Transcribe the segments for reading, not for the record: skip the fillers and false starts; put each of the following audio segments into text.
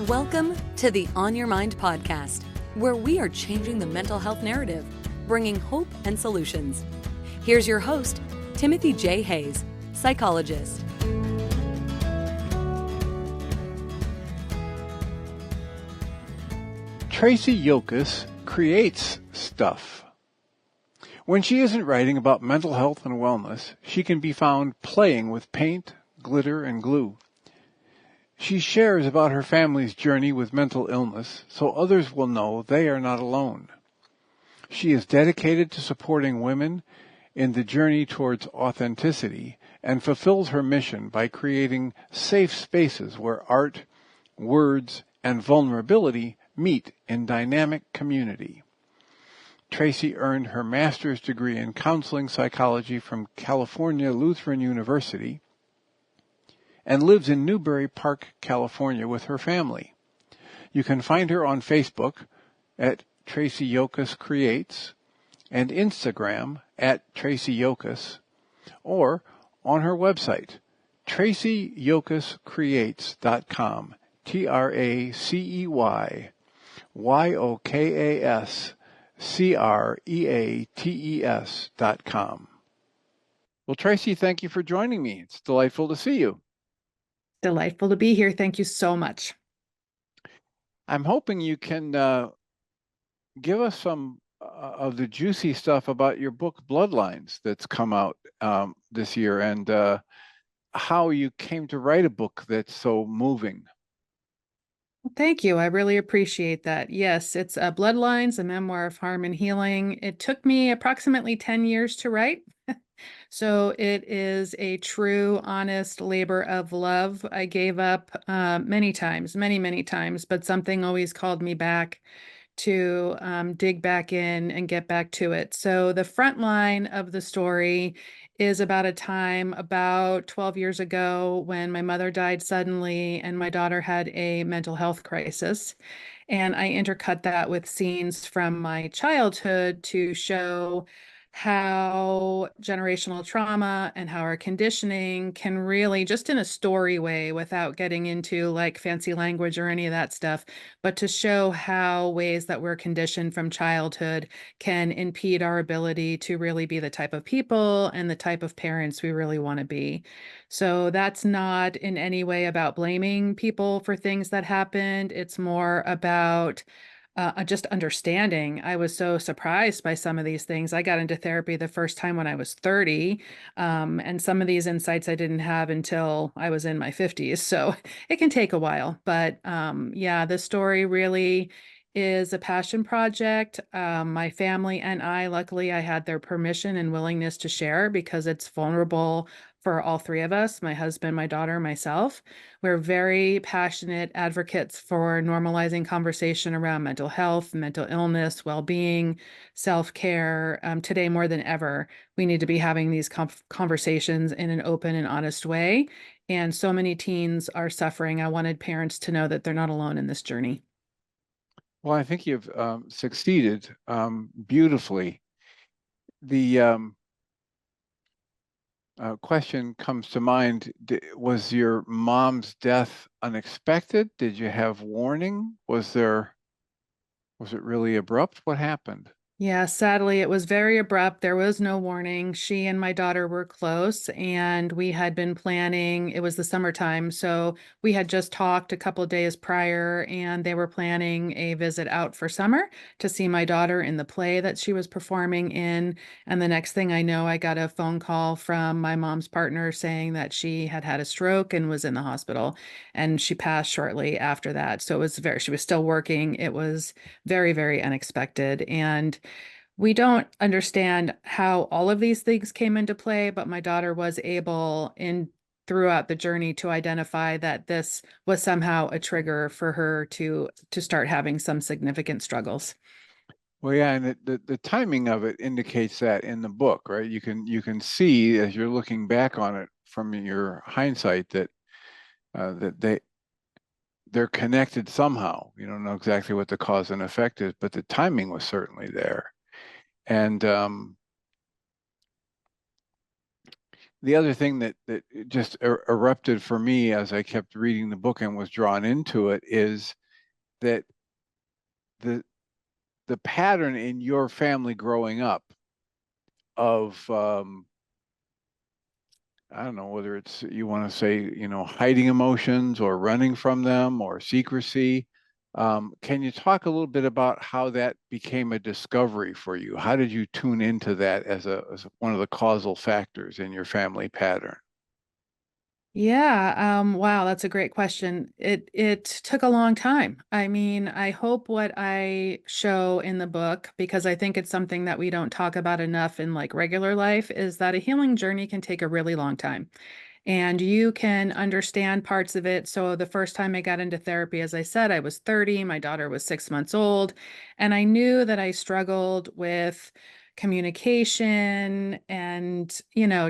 Welcome to the On Your Mind podcast, where we are changing the mental health narrative, bringing hope and solutions. Here's your host, Timothy J. Hayes, psychologist. Tracey Yokas creates stuff. When she isn't writing about mental health and wellness, she can be found playing with paint, glitter, and glue. She shares about her family's journey with mental illness so others will know they are not alone. She is dedicated to supporting women in the journey towards authenticity and fulfills her mission by creating safe spaces where art, words, and vulnerability meet in dynamic community. Tracey earned her master's degree in counseling psychology from California Lutheran University and lives in Newbury Park, California with her family. You can find her on Facebook at Tracey Yokas Creates and Instagram at Tracey Yokas, or on her website, TraceyYokasCreates.com, TraceyYokasCreates.com. Well, Tracey, thank you for joining me. It's delightful to see you. Delightful to be here. Thank you so much. I'm hoping you can give us some of the juicy stuff about your book, Bloodlines, that's come out this year, and how you came to write a book that's so moving. Thank you. I really appreciate that. Yes, it's Bloodlines, a memoir of harm and healing. It took me approximately 10 years to write. So it is a true, honest labor of love. I gave up many times, many times, but something always called me back to dig back in and get back to it. So the front line of the story is about a time about 12 years ago when my mother died suddenly and my daughter had a mental health crisis. And I intercut that with scenes from my childhood to show how generational trauma and how our conditioning can really, just in a story way, without getting into like fancy language or any of that stuff, but to show how ways that we're conditioned from childhood can impede our ability to really be the type of people and the type of parents we really want to be. So that's not in any way about blaming people for things that happened. It's more about just understanding. I was so surprised by some of these things. I got into therapy the first time when I was 30, and some of these insights I didn't have until I was in my 50s. So it can take a while. But yeah, the story really is a passion project. My family and I, luckily, I had their permission and willingness to share because it's vulnerable for all three of us, my husband, my daughter, myself. We're very passionate advocates for normalizing conversation around mental health, mental illness, well-being, self-care. Today, more than ever, we need to be having these conversations in an open and honest way. And so many teens are suffering. I wanted parents to know that they're not alone in this journey. Well, I think you've succeeded beautifully. The question comes to mind, was your mom's death unexpected? Did you have warning? Was it really abrupt? What happened? Yeah, sadly, it was very abrupt. There was no warning. She and my daughter were close, and we had been planning. It was the summertime, so we had just talked a couple days prior, and they were planning a visit out for summer to see my daughter in the play that she was performing in. And the next thing I know, I got a phone call from my mom's partner saying that she had had a stroke and was in the hospital, and she passed shortly after that. So she was still working. It was very unexpected. And we don't understand how all of these things came into play, but my daughter was able throughout the journey to identify that this was somehow a trigger for her to start having some significant struggles. Well, yeah, and the timing of it indicates that in the book, right? You can see as you're looking back on it from your hindsight that they're connected somehow. You don't know exactly what the cause and effect is, but the timing was certainly there. And the other thing that just erupted for me as I kept reading the book and was drawn into it is that the the pattern in your family growing up of I don't know whether it's you want to say, hiding emotions or running from them or secrecy. Can you talk a little bit about how that became a discovery for you? How did you tune into that as one of the causal factors in your family pattern? Yeah, wow, that's a great question. It took a long time. I mean, I hope what I show in the book, because I think it's something that we don't talk about enough in like regular life, is that a healing journey can take a really long time. And you can understand parts of it. So the first time I got into therapy, as I said, I was 30, my daughter was 6 months old, and I knew that I struggled with communication and,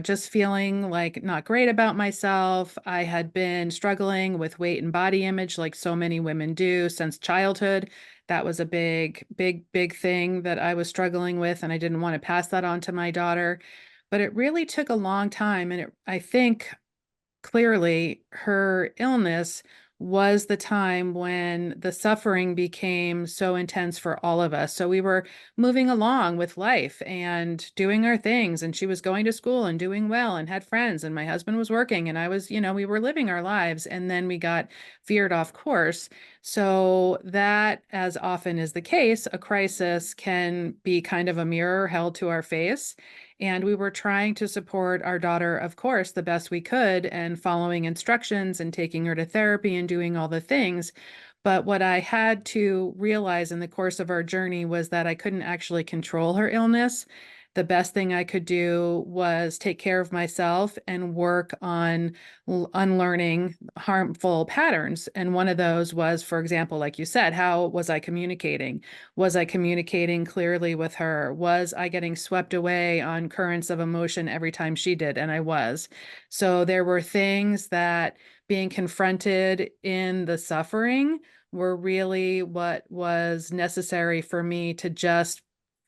just feeling like not great about myself. I had been struggling with weight and body image like so many women do since childhood. That was a big, big, big thing that I was struggling with, and I didn't want to pass that on to my daughter. But it really took a long time. And I think clearly her illness was the time when the suffering became so intense for all of us. So we were moving along with life and doing our things, and she was going to school and doing well and had friends, and my husband was working, and I was, we were living our lives, and then we got veered off course. So that, as often is the case, a crisis can be kind of a mirror held to our face. And we were trying to support our daughter, of course, the best we could, and following instructions and taking her to therapy and doing all the things. But what I had to realize in the course of our journey was that I couldn't actually control her illness. The best thing I could do was take care of myself and work on unlearning harmful patterns. And one of those was, for example, like you said, how was I communicating? Was I communicating clearly with her? Was I getting swept away on currents of emotion every time she did? And I was. So there were things that being confronted in the suffering were really what was necessary for me to just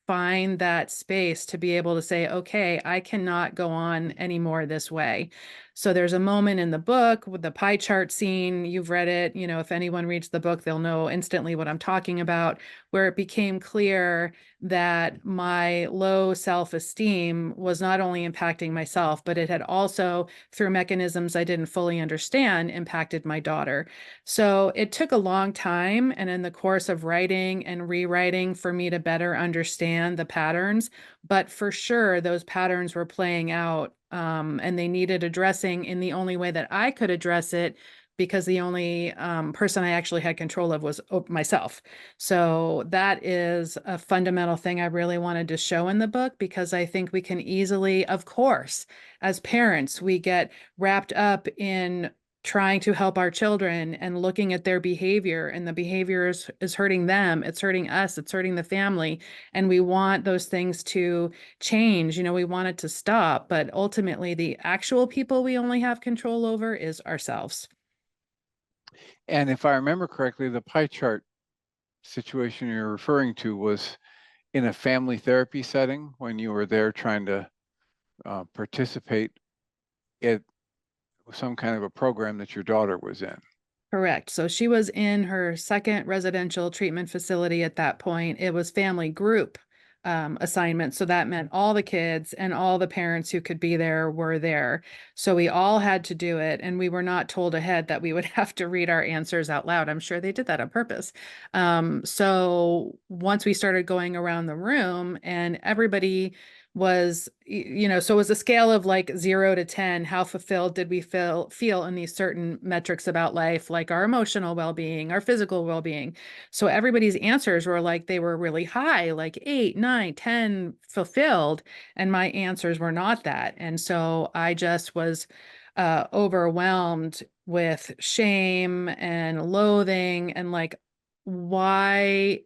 find that space to be able to say, okay, I cannot go on anymore this way. So there's a moment in the book with the pie chart scene. You've read it. If anyone reads the book, they'll know instantly what I'm talking about, where it became clear that my low self-esteem was not only impacting myself, but it had also, through mechanisms I didn't fully understand, impacted my daughter. So it took a long time, and in the course of writing and rewriting, for me to better understand the patterns. But for sure, those patterns were playing out, and they needed addressing in the only way that I could address it, because the only person I actually had control of was myself. So that is a fundamental thing I really wanted to show in the book, because I think we can easily, of course, as parents, we get wrapped up in trying to help our children and looking at their behavior, and the behavior is hurting them, it's hurting us, it's hurting the family, and we want those things to change. We want it to stop, but ultimately the actual people we only have control over is ourselves. And if I remember correctly, the pie chart situation you're referring to was in a family therapy setting when you were there trying to participate in some kind of a program that your daughter was in. Correct. So she was in her second residential treatment facility at that point. It was family group assignment. So that meant all the kids and all the parents who could be there were there. So we all had to do it. And we were not told ahead that we would have to read our answers out loud. I'm sure they did that on purpose. So once we started going around the room, and everybody was, so it was a scale of like 0 to 10. How fulfilled did we feel in these certain metrics about life, like our emotional well-being, our physical well-being? So everybody's answers were like, they were really high, like 8, 9, 10 fulfilled. And my answers were not that. And so I just was overwhelmed with shame and loathing, and like, why?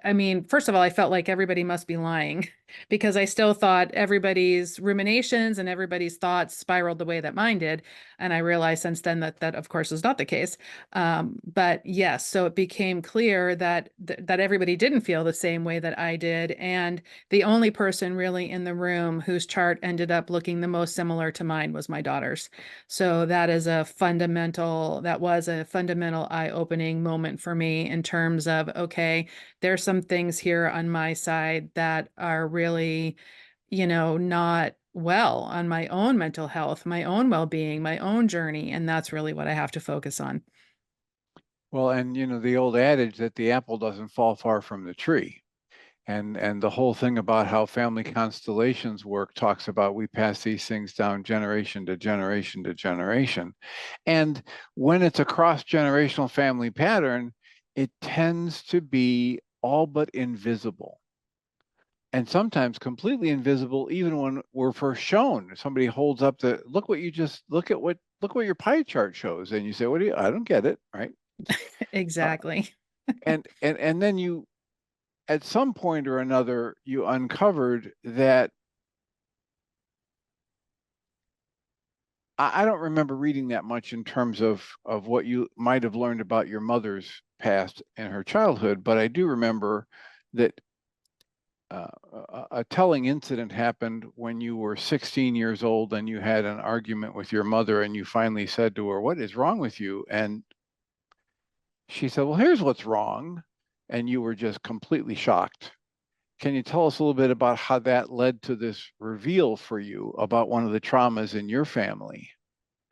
I mean, first of all, I felt like everybody must be lying. because I still thought everybody's ruminations and everybody's thoughts spiraled the way that mine did. And I realized since then that that of course is not the case. But yes, so it became clear that that everybody didn't feel the same way that I did. And the only person really in the room whose chart ended up looking the most similar to mine was my daughter's. So that was a fundamental eye-opening moment for me in terms of, okay, there's some things here on my side that are really, not well on my own mental health, my own well-being, my own journey. And that's really what I have to focus on. Well, and the old adage that the apple doesn't fall far from the tree. And the whole thing about how family constellations work talks about we pass these things down generation to generation to generation. And when it's a cross-generational family pattern, it tends to be all but invisible. And sometimes completely invisible, even when we're first shown. Somebody holds up look what your pie chart shows. And you say, I don't get it, right? Exactly. And then you, at some point or another, you uncovered that I don't remember reading that much in terms of what you might have learned about your mother's past and her childhood, but I do remember that a telling incident happened when you were 16 years old and you had an argument with your mother and you finally said to her, "What is wrong with you?" And she said, "Well, here's what's wrong." And you were just completely shocked. Can you tell us a little bit about how that led to this reveal for you about one of the traumas in your family?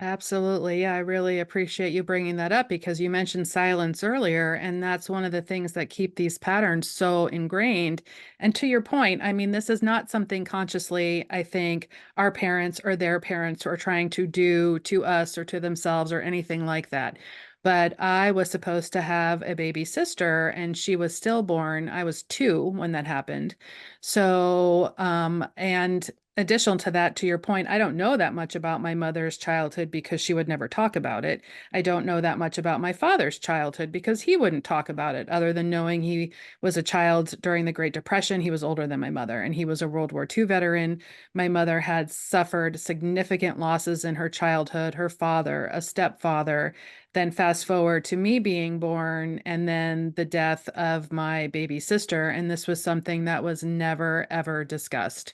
Absolutely. Yeah, I really appreciate you bringing that up because you mentioned silence earlier, and that's one of the things that keep these patterns so ingrained. And to your point, I mean, this is not something consciously, I think, our parents or their parents are trying to do to us or to themselves or anything like that. But I was supposed to have a baby sister, and she was stillborn. I was 2 when that happened. So, and additional to that, to your point, I don't know that much about my mother's childhood because she would never talk about it. I don't know that much about my father's childhood because he wouldn't talk about it, other than knowing he was a child during the Great Depression. He was older than my mother, and he was a World War II veteran. My mother had suffered significant losses in her childhood, her father, a stepfather. Then fast forward to me being born, and then the death of my baby sister. And this was something that was never, ever discussed.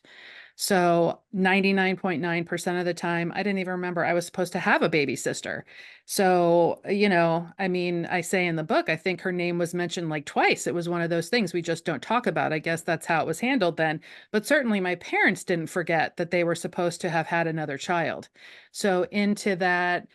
So 99.9% of the time, I didn't even remember I was supposed to have a baby sister. So, I mean, I say in the book, I think her name was mentioned like twice. It was one of those things we just don't talk about. I guess that's how it was handled then. But certainly my parents didn't forget that they were supposed to have had another child. So into that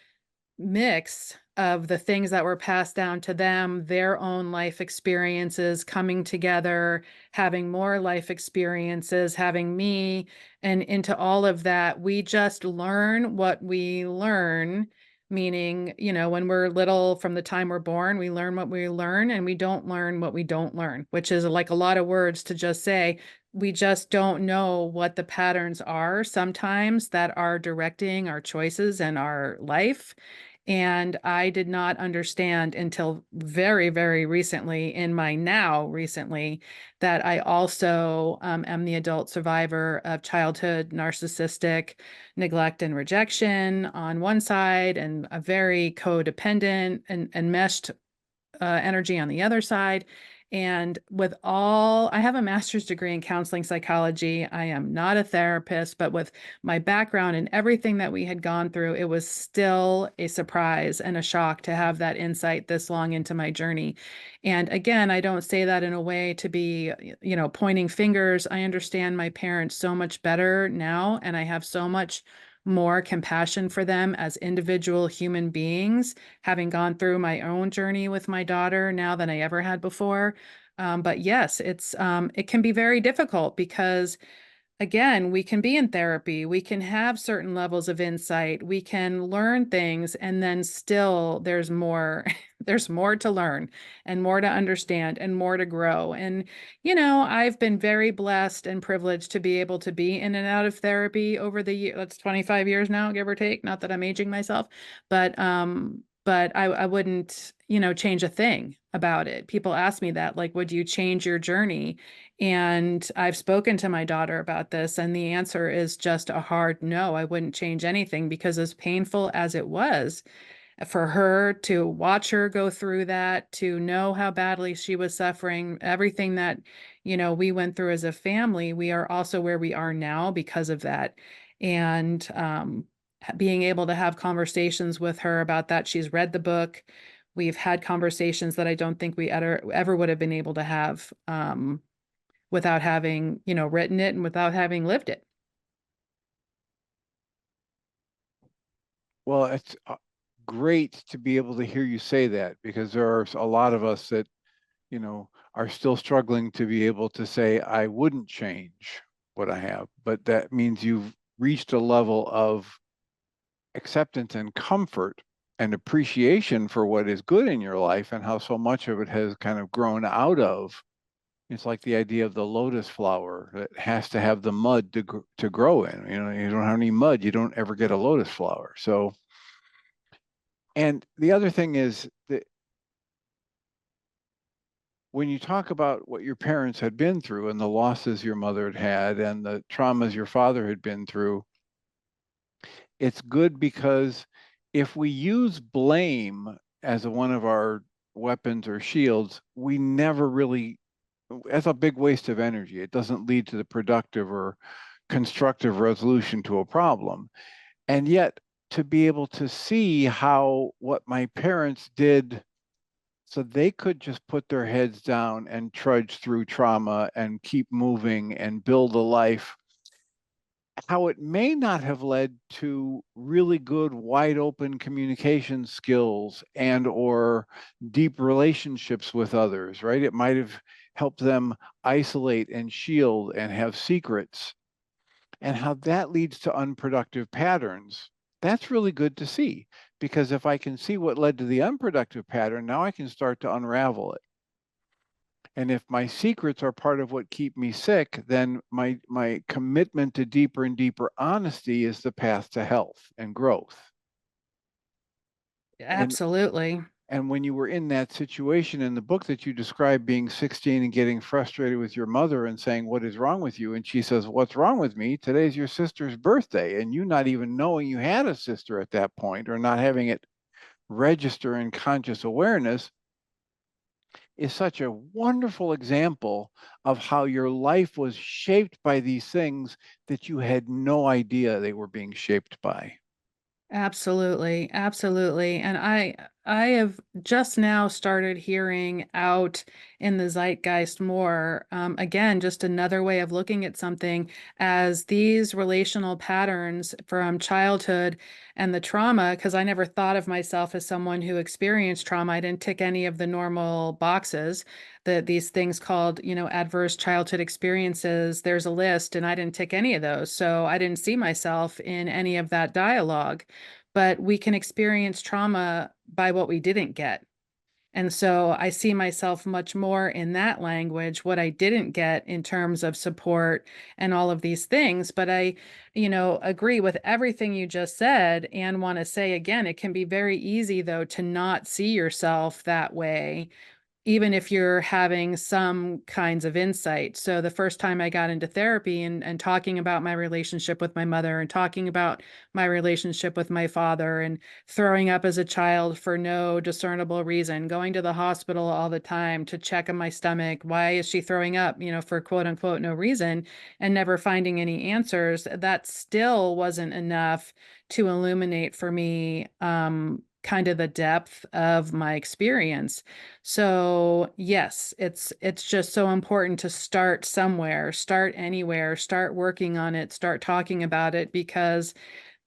mix of the things that were passed down to them, their own life experiences coming together, having more life experiences, having me, and into all of that, we just learn what we learn. Meaning, when we're little, from the time we're born, we learn what we learn, and we don't learn what we don't learn, which is like a lot of words to just say. We just don't know what the patterns are sometimes that are directing our choices and our life. And I did not understand until very, very recently, in my now recently, that I also am the adult survivor of childhood narcissistic neglect and rejection on one side, and a very codependent and meshed energy on the other side. And I have a master's degree in counseling psychology. I am not a therapist, but with my background and everything that we had gone through, it was still a surprise and a shock to have that insight this long into my journey. And again, I don't say that in a way to be, pointing fingers. I understand my parents so much better now, and I have so much more compassion for them as individual human beings, having gone through my own journey with my daughter now than I ever had before. But yes, it can be very difficult because, again, we can be in therapy, we can have certain levels of insight, we can learn things, and then still there's more, there's more to learn and more to understand and more to grow. And, I've been very blessed and privileged to be able to be in and out of therapy over the year. That's 25 years now, give or take. Not that I'm aging myself, but but I wouldn't, change a thing about it. People ask me that, like, would you change your journey? And I've spoken to my daughter about this, and the answer is just a hard no. I wouldn't change anything, because as painful as it was for her, to watch her go through that, to know how badly she was suffering, everything that, we went through as a family, we are also where we are now because of that. And being able to have conversations with her about that. She's read the book. We've had conversations that I don't think we ever would have been able to have without having, written it and without having lived it. Well, it's great to be able to hear you say that, because there are a lot of us that, are still struggling to be able to say, I wouldn't change what I have. But that means you've reached a level of acceptance and comfort and appreciation for what is good in your life and how so much of it has kind of grown out of. It's like the idea of the lotus flower that has to have the mud to grow in. You don't have any mud, you don't ever get a lotus flower. So, and the other thing is that when you talk about what your parents had been through and the losses your mother had had and the traumas your father had been through, it's good, because if we use blame as one of our weapons or shields, we never really, that's a big waste of energy. It doesn't lead to the productive or constructive resolution to a problem. And yet, to be able to see how what my parents did so they could just put their heads down and trudge through trauma and keep moving and build a life, how it may not have led to really good wide open communication skills and or deep relationships with others, right? It might have helped them isolate and shield and have secrets, and how that leads to unproductive patterns. That's really good to see, because if I can see what led to the unproductive pattern, now I can start to unravel it. And if my secrets are part of what keep me sick, then my commitment to deeper and deeper honesty is the path to health and growth. And Absolutely. and when you were in that situation in the book that you described, being 16 and getting frustrated with your mother and saying, "What is wrong with you?" And she says, "What's wrong with me? Today's your sister's birthday." And you not even knowing you had a sister at that point, or not having it register in conscious awareness, is such a wonderful example of how your life was shaped by these things that you had no idea they were being shaped by. Absolutely, absolutely. And I have just now started hearing out in the zeitgeist more. Again, just another way of looking at something as these relational patterns from childhood and the trauma, because I never thought of myself as someone who experienced trauma. I didn't tick any of the normal boxes. These things called, adverse childhood experiences. There's a list, and I didn't tick any of those. So I didn't see myself in any of that dialogue. But we can experience trauma by what we didn't get. And so I see myself much more in that language, what I didn't get in terms of support and all of these things. But I, agree with everything you just said, and want to say again, it can be very easy, though, to not see yourself that way, even if you're having some kinds of insight. So the first time I got into therapy and talking about my relationship with my mother and talking about my relationship with my father, and throwing up as a child for no discernible reason, going to the hospital all the time to check on my stomach. Why is she throwing up, for quote unquote no reason, and never finding any answers. That still wasn't enough to illuminate for me kind of the depth of my experience. So yes, it's just so important to start somewhere, start anywhere, start working on it, start talking about it, because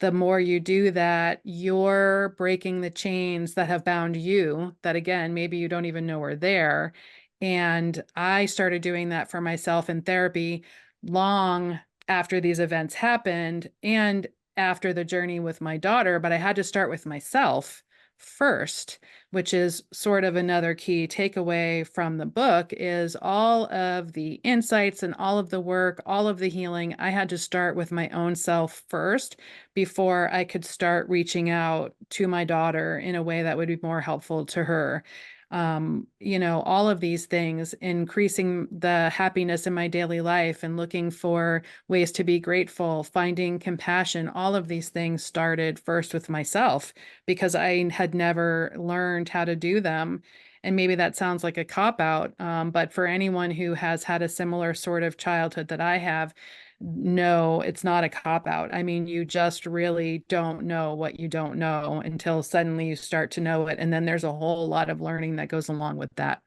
the more you do that, you're breaking the chains that have bound you, that again, maybe you don't even know are there. And I started doing that for myself in therapy long after these events happened and after the journey with my daughter, but I had to start with myself first, which is sort of another key takeaway from the book, is all of the insights and all of the work, all of the healing. I had to start with my own self first before I could start reaching out to my daughter in a way that would be more helpful to her. All of these things, increasing the happiness in my daily life and looking for ways to be grateful, finding compassion, all of these things started first with myself because I had never learned how to do them. And maybe that sounds like a cop out, but for anyone who has had a similar sort of childhood that I have, no, it's not a cop out. I mean, you just really don't know what you don't know until suddenly you start to know it. And then there's a whole lot of learning that goes along with that.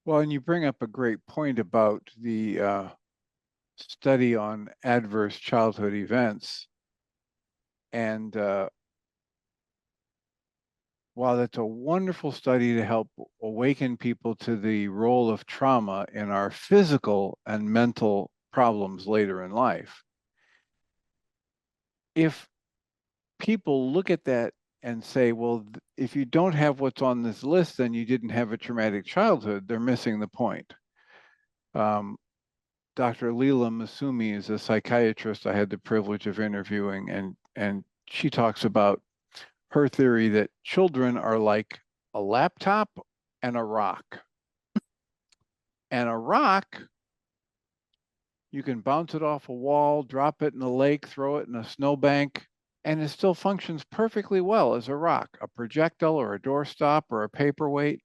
Well, and you bring up a great point about the study on adverse childhood events. And while that's a wonderful study to help awaken people to the role of trauma in our physical and mental problems later in life, if people look at that and say, well, if you don't have what's on this list, then you didn't have a traumatic childhood, they're missing the point. Dr. Leela Masumi is a psychiatrist I had the privilege of interviewing, and she talks about her theory that children are like a laptop and a rock. And a rock, you can bounce it off a wall, drop it in a lake, throw it in a snowbank, and it still functions perfectly well as a rock, a projectile or a doorstop or a paperweight.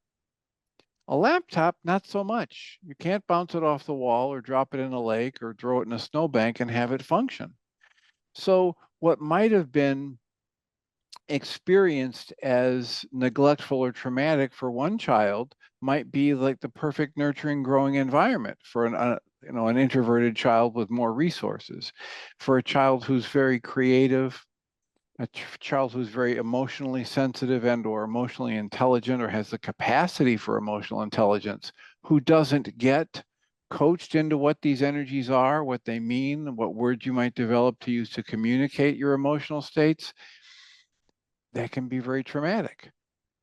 A laptop, not so much. You can't bounce it off the wall or drop it in a lake or throw it in a snowbank and have it function. So what might have been experienced as neglectful or traumatic for one child might be like the perfect nurturing growing environment for an introverted child with more resources, for a child who's very creative, a child who's very emotionally sensitive and or emotionally intelligent or has the capacity for emotional intelligence, who doesn't get coached into what these energies are, what they mean, what words you might develop to use to communicate your emotional states. That can be very traumatic.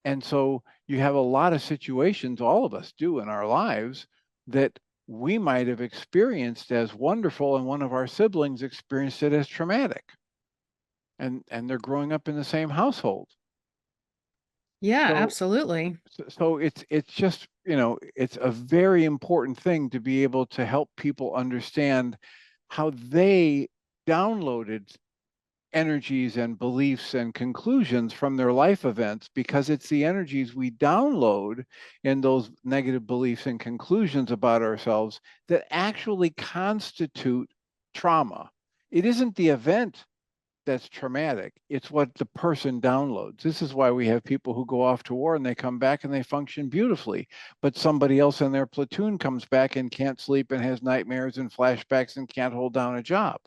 And so you have a lot of situations, all of us do in our lives, that we might have experienced as wonderful and one of our siblings experienced it as traumatic. And they're growing up in the same household. Yeah, So absolutely. so it's just, it's a very important thing to be able to help people understand how they downloaded energies and beliefs and conclusions from their life events, because it's the energies we download in those negative beliefs and conclusions about ourselves that actually constitute trauma. It isn't the event that's traumatic, it's what the person downloads. This is why we have people who go off to war and they come back and they function beautifully, but somebody else in their platoon comes back and can't sleep and has nightmares and flashbacks and can't hold down a job.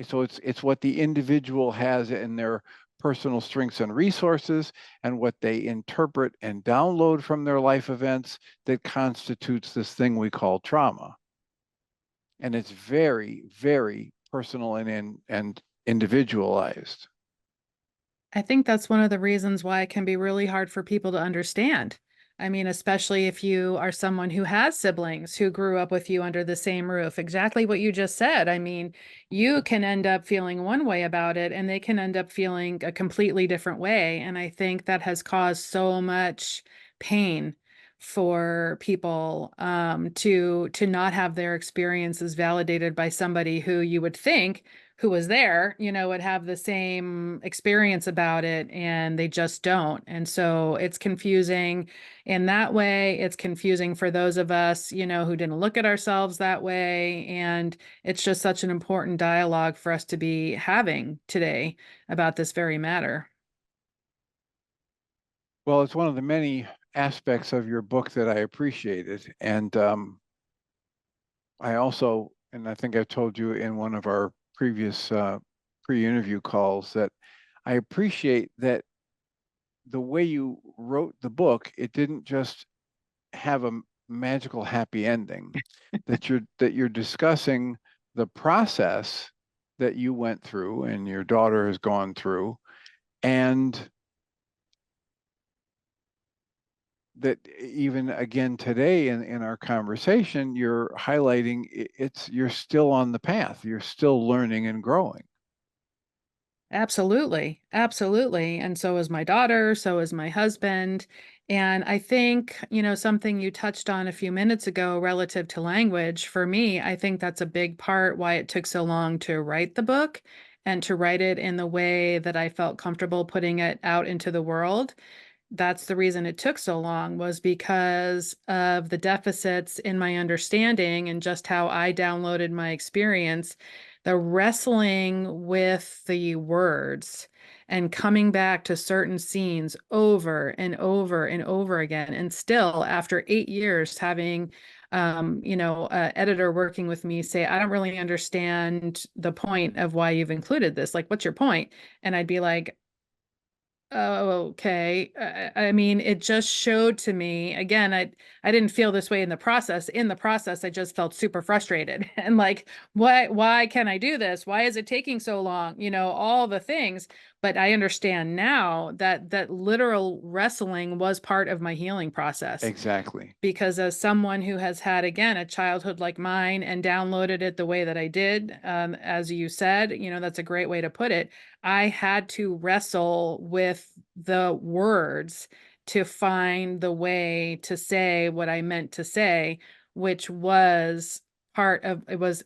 So it's what the individual has in their personal strengths and resources and what they interpret and download from their life events that constitutes this thing we call trauma. And it's very, very personal and individualized. I think that's one of the reasons why it can be really hard for people to understand. I mean, especially if you are someone who has siblings who grew up with you under the same roof. Exactly what you just said. I mean, you can end up feeling one way about it, and they can end up feeling a completely different way. And I think that has caused so much pain for people to not have their experiences validated by somebody who you would think who was there, would have the same experience about it, and they just don't. And so it's confusing in that way. It's confusing for those of us, who didn't look at ourselves that way. And it's just such an important dialogue for us to be having today about this very matter. Well, it's one of the many aspects of your book that I appreciated. And I also, and I think I told you in one of our previous pre-interview calls, that I appreciate that the way you wrote the book, it didn't just have a magical happy ending, that you're discussing the process that you went through and your daughter has gone through, And that even again today in our conversation, you're highlighting you're still on the path. You're still learning and growing. Absolutely. Absolutely. And so is my daughter, so is my husband. And I think, something you touched on a few minutes ago relative to language, for me, I think that's a big part why it took so long to write the book and to write it in the way that I felt comfortable putting it out into the world. That's the reason it took so long, was because of the deficits in my understanding and just how I downloaded my experience, the wrestling with the words and coming back to certain scenes over and over and over again. And still, after 8 years, having editor working with me say, I don't really understand the point of why you've included this. Like, what's your point? And I'd be like, oh, okay. I mean, it just showed to me again. I didn't feel this way in the process. In the process, I just felt super frustrated and like, why can't I do this? Why is it taking so long? All the things. But I understand now that that literal wrestling was part of my healing process, Exactly. because as someone who has had, again, a childhood like mine and downloaded it the way that I did, as you said, that's a great way to put it. I had to wrestle with the words to find the way to say what I meant to say, which was part of it. Was,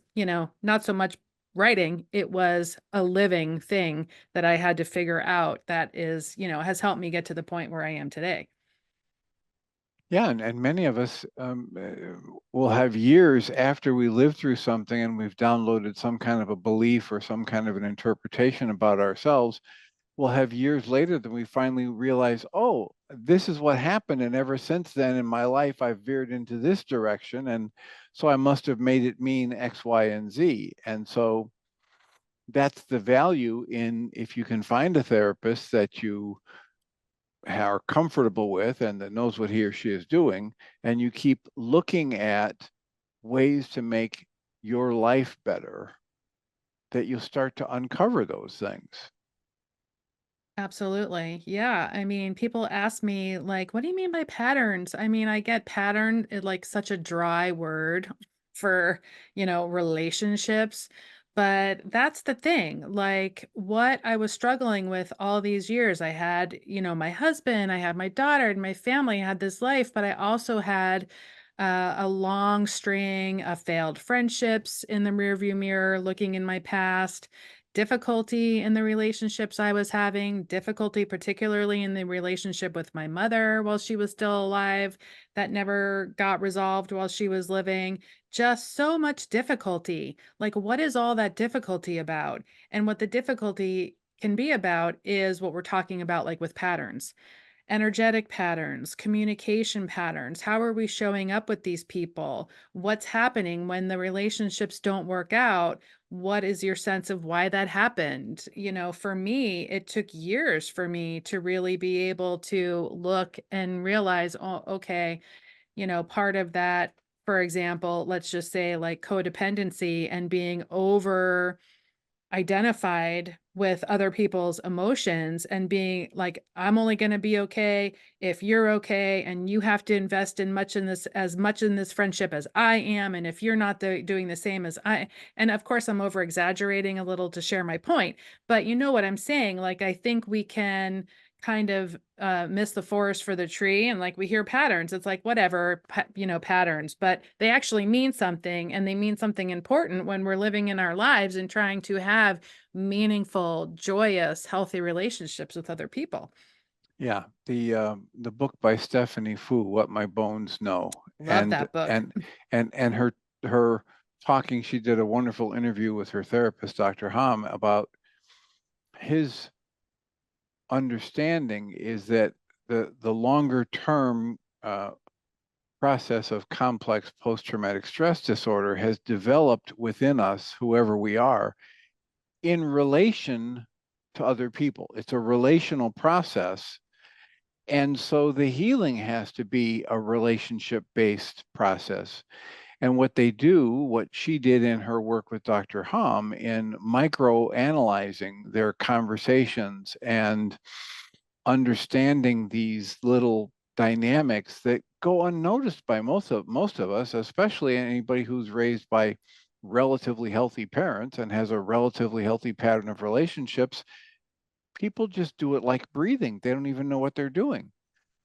not so much writing, it was a living thing that I had to figure out, that is, has helped me get to the point where I am today. Yeah, and many of us will have years after we live through something and we've downloaded some kind of a belief or some kind of an interpretation about ourselves. We'll have years later that we finally realize, oh, this is what happened. And ever since then in my life, I've veered into this direction. And so I must have made it mean X, Y, and Z. And so that's the value in if you can find a therapist that you are comfortable with and that knows what he or she is doing, and you keep looking at ways to make your life better, that you'll start to uncover those things. Absolutely. Yeah. I mean, people ask me, like, what do you mean by patterns? I mean, I get pattern, like such a dry word for, relationships. But that's the thing. Like, what I was struggling with all these years, I had, my husband, I had my daughter, and my family, I had this life, but I also had a long string of failed friendships in the rearview mirror, looking in my past, difficulty in the relationships I was having, difficulty particularly in the relationship with my mother while she was still alive, that never got resolved while she was living. Just so much difficulty. Like, what is all that difficulty about? And what the difficulty can be about is what we're talking about, like with patterns, energetic patterns, communication patterns. How are we showing up with these people? What's happening when the relationships don't work out? What is your sense of why that happened? For me, it took years for me to really be able to look and realize, oh, okay, part of that, for example, let's just say like codependency and being over identified with other people's emotions and being like, I'm only going to be okay if you're okay, and you have to invest in much in this, as much in this friendship as I am, and if you're not doing the same as I. And of course I'm over exaggerating a little to share my point, but you know what I'm saying. Like, I think we can kind of miss the forest for the tree, and like we hear patterns, it's like whatever, patterns, but they actually mean something, and they mean something important when we're living in our lives and trying to have meaningful, joyous, healthy relationships with other people. Yeah, the book by Stephanie Fu, What My Bones Know, Love and that book. and her talking. She did a wonderful interview with her therapist, Dr. Ham, about his understanding is that the longer term process of complex post-traumatic stress disorder has developed within us, whoever we are, in relation to other people. It's a relational process. And so the healing has to be a relationship-based process. And what they do, what she did in her work with Dr. Hum in micro-analyzing their conversations and understanding these little dynamics that go unnoticed by most of us, especially anybody who's raised by relatively healthy parents and has a relatively healthy pattern of relationships. People just do it like breathing. They don't even know what they're doing.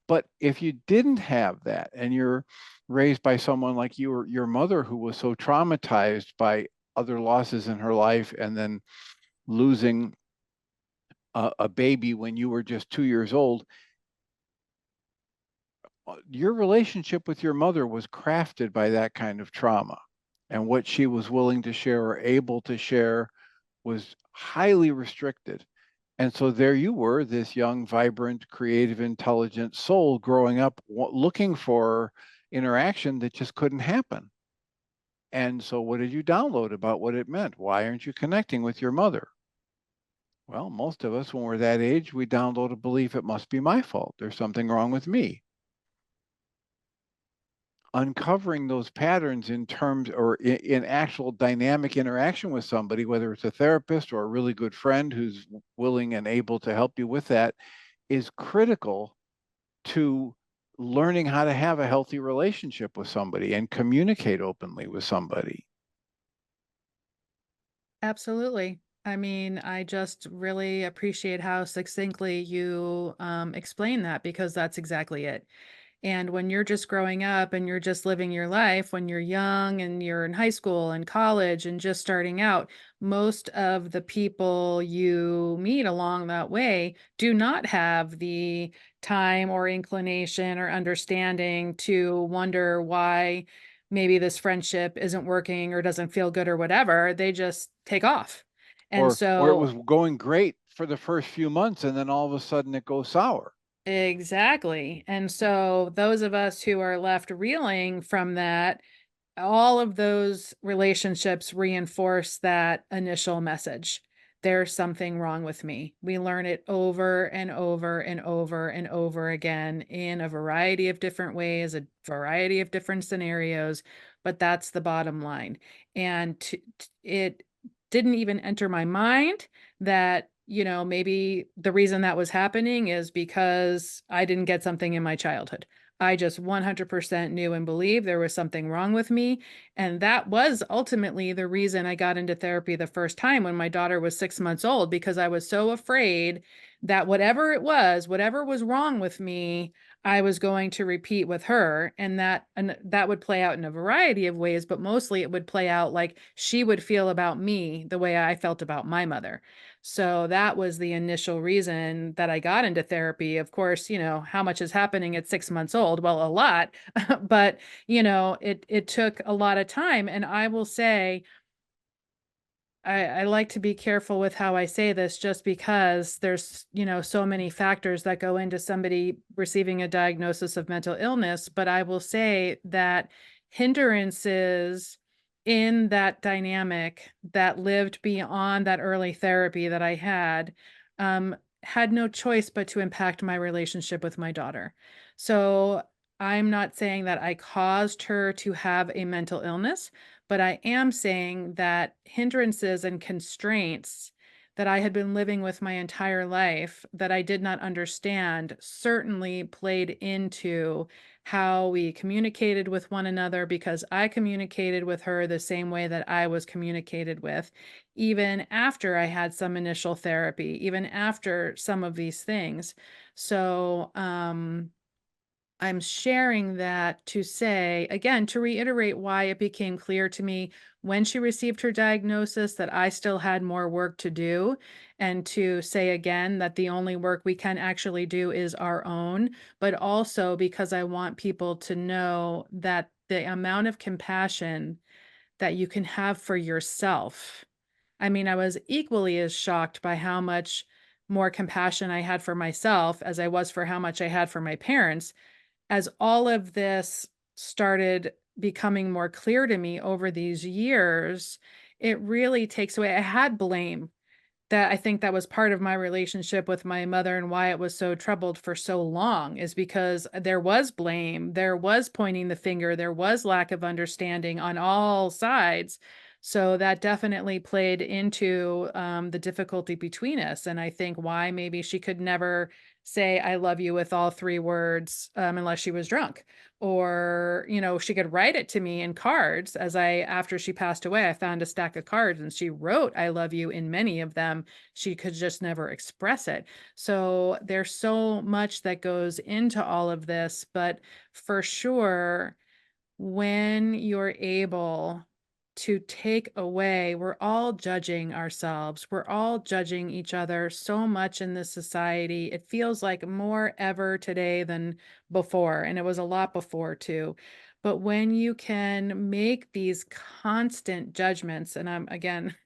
But if you didn't have that and you're raised by someone like your mother who was so traumatized by other losses in her life and then losing a baby when you were just 2 years old, your relationship with your mother was crafted by that kind of trauma. And what she was willing to share or able to share was highly restricted. And so there you were, this young, vibrant, creative, intelligent soul growing up looking for interaction that just couldn't happen. And so what did you download about what it meant? Why aren't you connecting with your mother? Well, most of us, when we're that age, we download a belief it must be my fault. There's something wrong with me. Uncovering those patterns in terms or in actual dynamic interaction with somebody, whether it's a therapist or a really good friend who's willing and able to help you with that, is critical to learning how to have a healthy relationship with somebody and communicate openly with somebody. Absolutely. I mean, I just really appreciate how succinctly you explain that, because that's exactly it. And when you're just growing up and you're just living your life, when you're young and you're in high school and college and just starting out, most of the people you meet along that way do not have the time or inclination or understanding to wonder why maybe this friendship isn't working or doesn't feel good or whatever. They just take off. And Or it so was going great for the first few months and then all of a sudden it goes sour. exactly. And so those of us who are left reeling from that, all of those relationships reinforce that initial message. There's something wrong with me. We learn it over and over and over and over again in a variety of different ways, a variety of different scenarios, but that's the bottom line. And it didn't even enter my mind that, maybe the reason that was happening is because I didn't get something in my childhood. I just 100% knew and believed there was something wrong with me. And that was ultimately the reason I got into therapy the first time when my daughter was 6 months old, because I was so afraid that whatever it was, whatever was wrong with me, I was going to repeat with her. And that would play out in a variety of ways, but mostly it would play out like she would feel about me the way I felt about my mother. So that was the initial reason that I got into therapy. Of course, how much is happening at 6 months old? Well, a lot, but it took a lot of time. And I will say, I like to be careful with how I say this, just because there's, so many factors that go into somebody receiving a diagnosis of mental illness. But I will say that hindrances in that dynamic that lived beyond that early therapy that I had no choice but to impact my relationship with my daughter. So I'm not saying that I caused her to have a mental illness, but I am saying that hindrances and constraints that I had been living with my entire life that I did not understand certainly played into how we communicated with one another, because I communicated with her the same way that I was communicated with, even after I had some initial therapy, even after some of these things. So, I'm sharing that to say, again, to reiterate why it became clear to me when she received her diagnosis that I still had more work to do, and to say again that the only work we can actually do is our own, but also because I want people to know that the amount of compassion that you can have for yourself. I mean, I was equally as shocked by how much more compassion I had for myself as I was for how much I had for my parents. As all of this started becoming more clear to me over these years, it really takes away. I had blame. that I think that was part of my relationship with my mother and why it was so troubled for so long, is because there was blame, there was pointing the finger, there was lack of understanding on all sides. So that definitely played into the difficulty between us. And I think why maybe she could never say, I love you with all three words unless she was drunk. Or, she could write it to me in cards. After she passed away, I found a stack of cards and she wrote, I love you in many of them. She could just never express it. So there's so much that goes into all of this, but for sure, when you're able to take away, we're all judging ourselves. We're all judging each other so much in this society. It feels like more ever today than before, and it was a lot before too. But when you can make these constant judgments, and I'm again,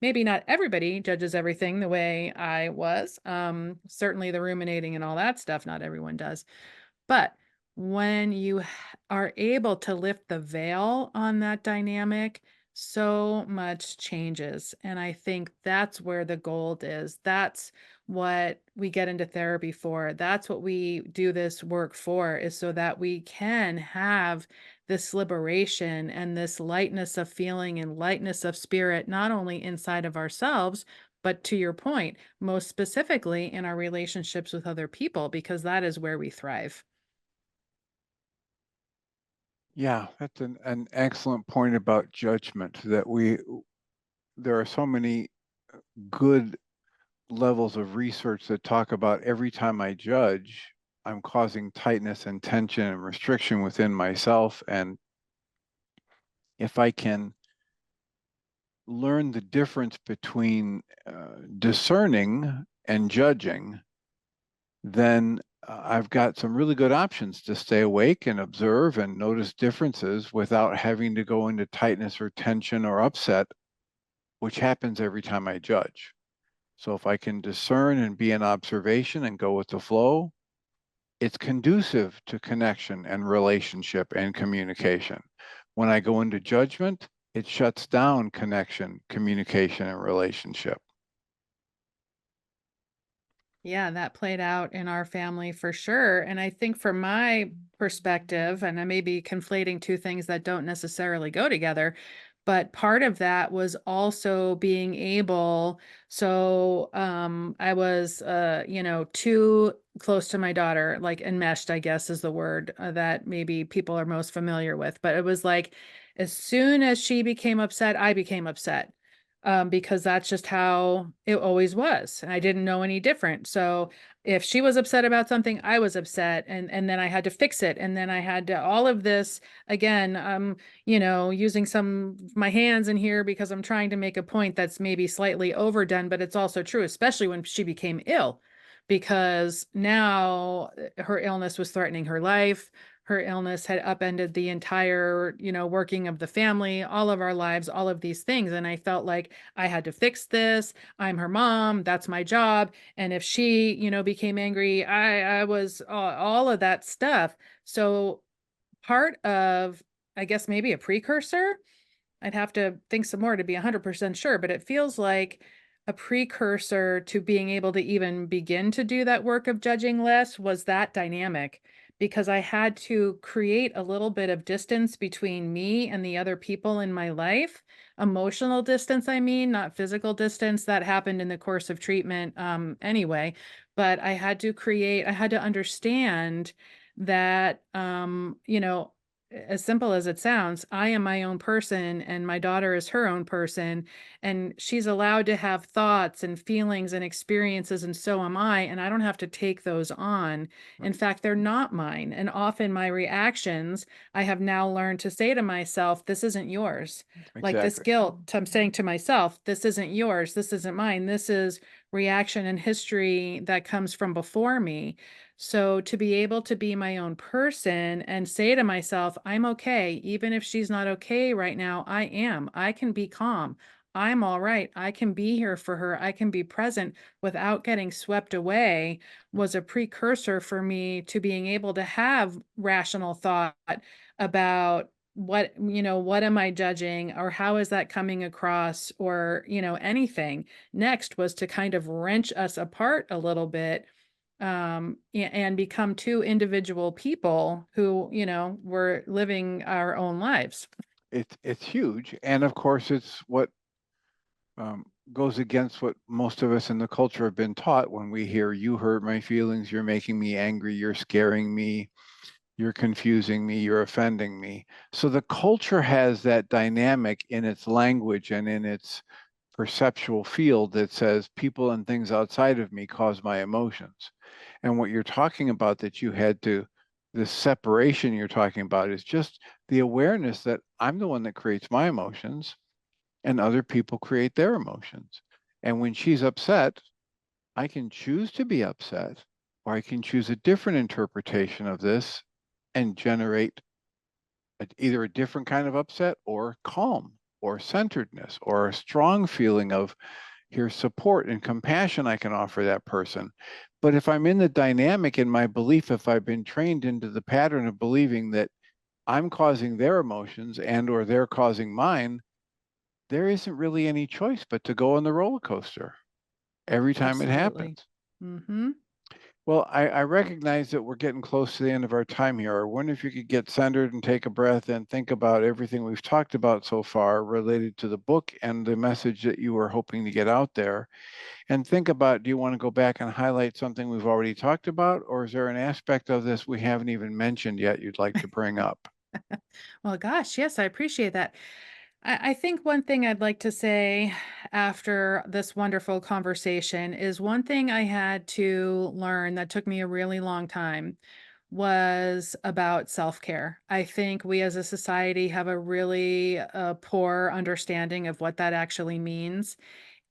maybe not everybody judges everything the way I was. Certainly the ruminating and all that stuff, not everyone does. But when you are able to lift the veil on that dynamic, so much changes. And I think that's where the gold is. That's what we get into therapy for. That's what we do this work for, is so that we can have this liberation and this lightness of feeling and lightness of spirit, not only inside of ourselves, but to your point, most specifically in our relationships with other people, because that is where we thrive. Yeah, that's an excellent point about judgment, that there are so many good levels of research that talk about every time I judge, I'm causing tightness and tension and restriction within myself. And if I can learn the difference between discerning and judging, then I've got some really good options to stay awake and observe and notice differences without having to go into tightness or tension or upset, which happens every time I judge. So if I can discern and be in observation and go with the flow, it's conducive to connection and relationship and communication. When I go into judgment, it shuts down connection, communication, and relationship. Yeah, that played out in our family for sure. And I think from my perspective, and I may be conflating two things that don't necessarily go together, but part of that was also being able, so I was too close to my daughter, like enmeshed, I guess is the word that maybe people are most familiar with. But it was like as soon as she became upset, I became upset, because that's just how it always was. And I didn't know any different. So if she was upset about something, I was upset, and then I had to fix it. And then I had to all of this again, using some of my hands in here because I'm trying to make a point that's maybe slightly overdone, but it's also true, especially when she became ill, because now her illness was threatening her life. Her illness had upended the entire, working of the family, all of our lives, all of these things. And I felt like I had to fix this. I'm her mom. That's my job. And if she, became angry, I was all of that stuff. So part of, I guess, maybe a precursor, I'd have to think some more to be 100% sure, but it feels like a precursor to being able to even begin to do that work of judging less was that dynamic, because I had to create a little bit of distance between me and the other people in my life. Emotional distance, I mean, not physical distance. That happened in the course of treatment anyway. But I had to understand that, as simple as it sounds, I am my own person and my daughter is her own person, and she's allowed to have thoughts and feelings and experiences, and so am I, and I don't have to take those on. In fact, they're not mine. And often my reactions, I have now learned to say to myself, this isn't yours. Like this Exactly. guilt, I'm saying to myself, this isn't yours, this isn't mine, this is reaction and history that comes from before me. So to be able to be my own person and say to myself, I'm okay, even if she's not okay right now, I am. I can be calm. I'm all right. I can be here for her. I can be present without getting swept away, was a precursor for me to being able to have rational thought about what, what am I judging, or how is that coming across, or, anything. Next was to kind of wrench us apart a little bit, and become two individual people who, were living our own lives. It's huge. And of course, it's what goes against what most of us in the culture have been taught when we hear, you hurt my feelings, you're making me angry, you're scaring me, you're confusing me, you're offending me. So the culture has that dynamic in its language and in its perceptual field that says people and things outside of me cause my emotions. And what you're talking about that you had to, the separation you're talking about is just the awareness that I'm the one that creates my emotions and other people create their emotions. And when she's upset, I can choose to be upset, or I can choose a different interpretation of this and generate either a different kind of upset or calm or centeredness or a strong feeling of here's support and compassion I can offer that person. But if I'm in the dynamic in my belief, if I've been trained into the pattern of believing that I'm causing their emotions and or they're causing mine, there isn't really any choice but to go on the roller coaster every time it Absolutely. happens. Mm-hmm. Well, I recognize that we're getting close to the end of our time here. I wonder if you could get centered and take a breath and think about everything we've talked about so far related to the book and the message that you were hoping to get out there. And think about, do you want to go back and highlight something we've already talked about, or is there an aspect of this we haven't even mentioned yet you'd like to bring up? Well, gosh, yes, I appreciate that. I think one thing I'd like to say after this wonderful conversation is one thing I had to learn that took me a really long time was about self-care. I think we as a society have a really poor understanding of what that actually means.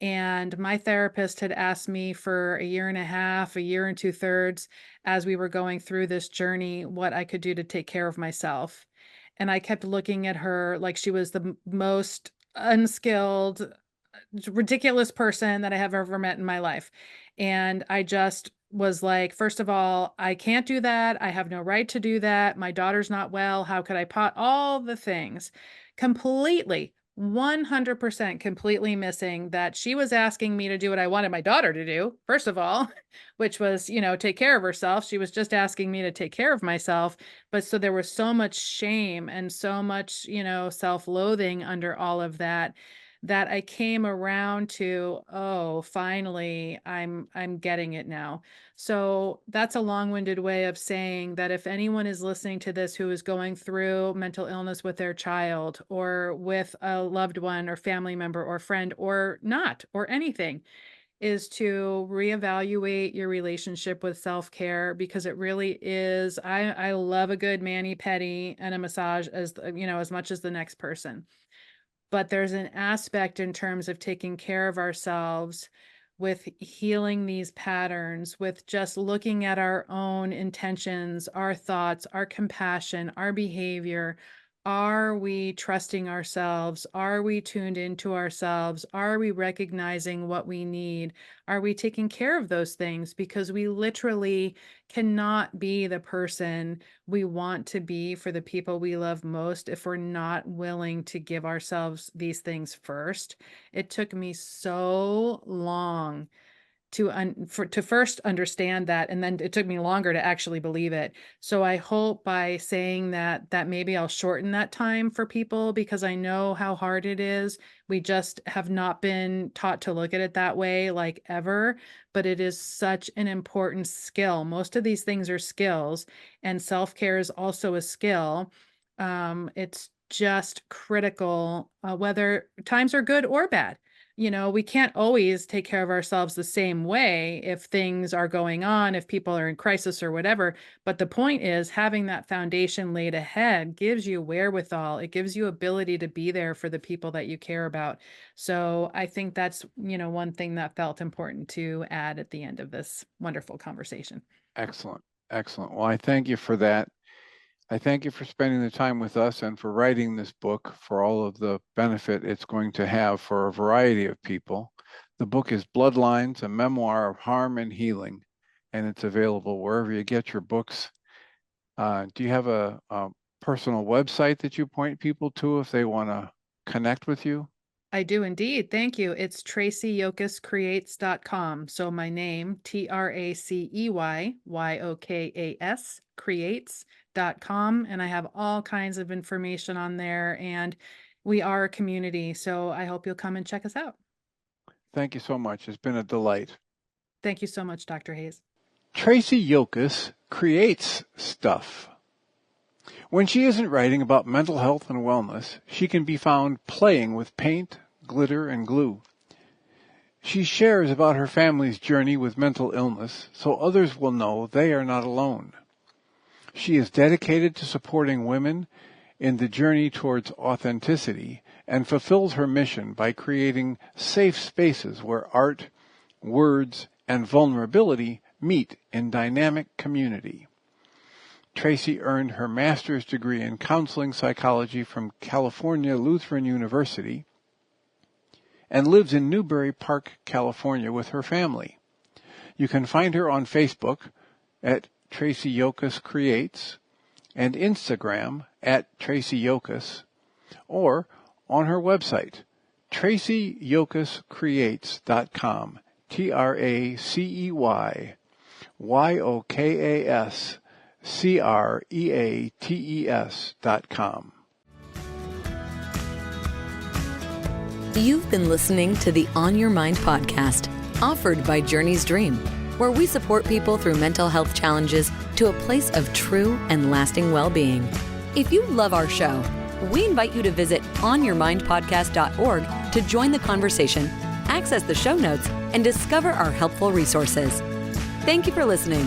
And my therapist had asked me for a year and a half, a year and two thirds, as we were going through this journey, what I could do to take care of myself. And I kept looking at her like she was the most unskilled, ridiculous person that I have ever met in my life. And I just was like, first of all, I can't do that. I have no right to do that. My daughter's not well. How could I pot all the things? Completely, 100% completely missing that she was asking me to do what I wanted my daughter to do, first of all, which was, take care of herself. She was just asking me to take care of myself. But so there was so much shame and so much, self-loathing under all of that, that I came around to, oh, finally, I'm getting it now. So that's a long-winded way of saying that if anyone is listening to this who is going through mental illness with their child or with a loved one or family member or friend or not, or anything, is to reevaluate your relationship with self-care, because it really is. I love a good mani-pedi and a massage as much as the next person. But there's an aspect in terms of taking care of ourselves with healing these patterns, with just looking at our own intentions, our thoughts, our compassion, our behavior. Are we trusting ourselves? Are we tuned into ourselves? Are we recognizing what we need? Are we taking care of those things? Because we literally cannot be the person we want to be for the people we love most if we're not willing to give ourselves these things first. It took me so long to first understand that, and then it took me longer to actually believe it. So I hope by saying that maybe I'll shorten that time for people, because I know how hard it is. We just have not been taught to look at it that way, like, ever. But it is such an important skill. Most of these things are skills, and self-care is also a skill. It's just critical, whether times are good or bad. We can't always take care of ourselves the same way if things are going on, if people are in crisis or whatever. But the point is, having that foundation laid ahead gives you wherewithal. It gives you ability to be there for the people that you care about. So I think that's, one thing that felt important to add at the end of this wonderful conversation. Excellent. Excellent. Well, I thank you for that. I thank you for spending the time with us and for writing this book, for all of the benefit it's going to have for a variety of people. The book is Bloodlines, a memoir of harm and healing, and it's available wherever you get your books. Do you have a personal website that you point people to if they want to connect with you? I do indeed. Thank you. It's TraceyYokasCreates.com. So my name, TraceyYokas creates.com. And I have all kinds of information on there. And we are a community. So I hope you'll come and check us out. Thank you so much. It's been a delight. Thank you so much, Dr. Hayes. Tracey Yokas creates stuff. When she isn't writing about mental health and wellness, she can be found playing with paint, glitter, and glue. She shares about her family's journey with mental illness so others will know they are not alone. She is dedicated to supporting women in the journey towards authenticity and fulfills her mission by creating safe spaces where art, words, and vulnerability meet in dynamic community. Tracey earned her master's degree in counseling psychology from California Lutheran University and lives in Newbury Park, California with her family. You can find her on Facebook at Tracey Yokas Creates and Instagram at Tracey Yokas, or on her website, TraceyYokasCreates.com, TraceyYokasCreates.com. You've been listening to the On Your Mind podcast, offered by Journey's Dream, where we support people through mental health challenges to a place of true and lasting well-being. If you love our show, we invite you to visit onyourmindpodcast.org to join the conversation, access the show notes, and discover our helpful resources. Thank you for listening.